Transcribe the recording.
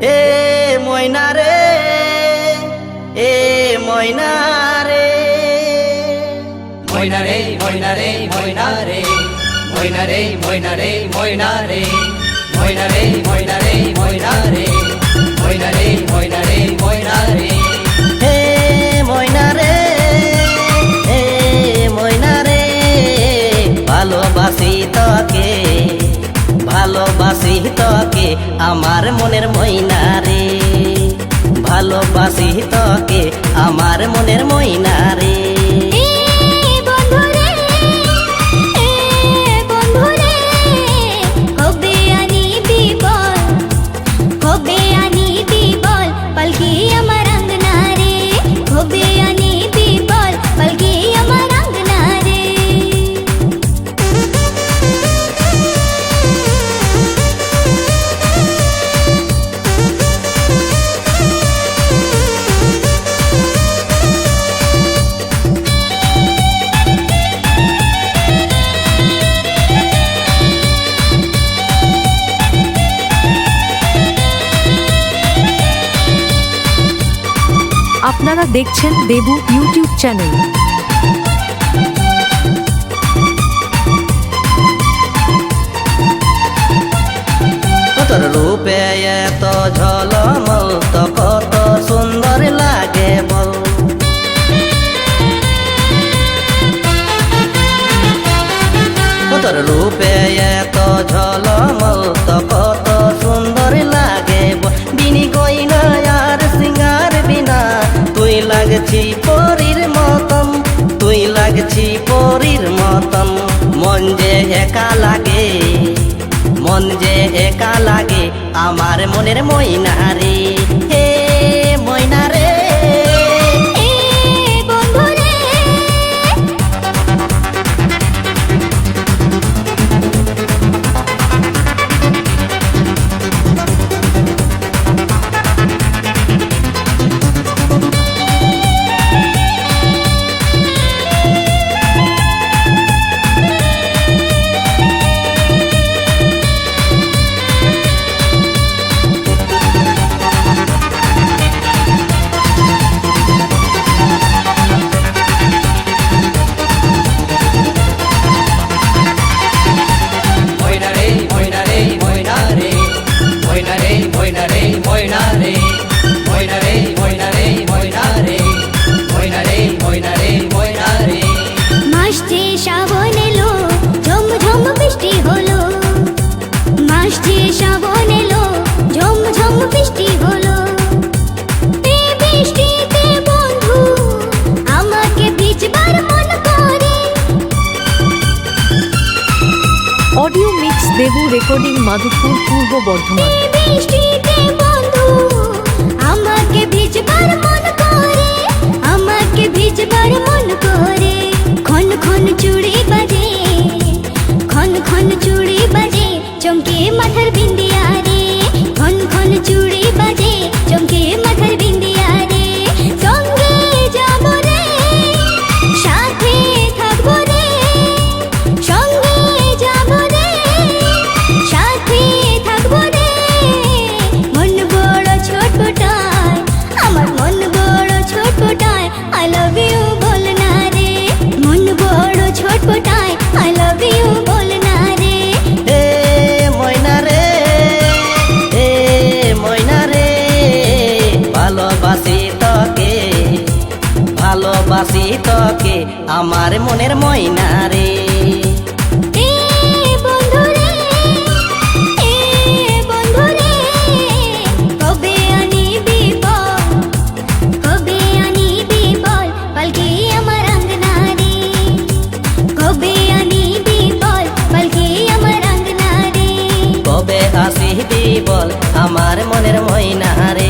এ ময়না রে, এ ময়না রে, ময়না রে ময়না রে ময়না রে, ময়না রে ময়না রে ময়না রে, ময়না রে ময়না রে ময়না রে, ময়না রে ময়না রে ময়না রে। হে ময়না রে, হে ময়না রে, ভালোবাসি তোকে, ভালোবাসি তোকে আমার মনের ময়না রে, ভালোবাসি তোকে আমার মনের ময়না রে। আপনারা দেখছেন দেবু ইউটিউব চ্যানেল। তোর রূপে এত ঝলমল তো কত সুন্দর লাগে বল, তোর রূপে এত ঝলমল তো কত সুন্দর লাগে বল। বিনি গয়না আর সিঙ্গার বিনা তুই লাগছি পরীর মতন, তুই লাগছি পরীর মতন। মন যে একা লাগে, মন যে একা লাগে আমার মনের ময়না রে, হে ময়না রে। Audio mix Debu recording Madhabpur, পূর্ব বর্ধমান। আমাকে ভিজবার মন করে, আমাকে ভিজবার মন করে, খন খন চুড়ি বাজে, খন খন চুড়ি বাজে, চমকে মাথার বিন্দিয়া রে, খন খন চুড়ি বাজে, চমকে মাথার বিন্দিয়া রে। সঙ্গে যাব রে, সাথে থাকবো রে, সঙ্গে যাব রে, সাথে থাকবো রে। মন বড় ছোটটায়, আমার মন বড় ছোটটায়, আই লাভ ইউ বল না রে, মন বড় ছোটটায়, আই লাভ ইউ বল না রে। হে ময়না রে, হে ময়না রে, ভালোবাসি তোকে, ভালোবাসি তোকে আমার মনের ময়না রে। কবে আসিবি বল আমার মনের ময়না রে।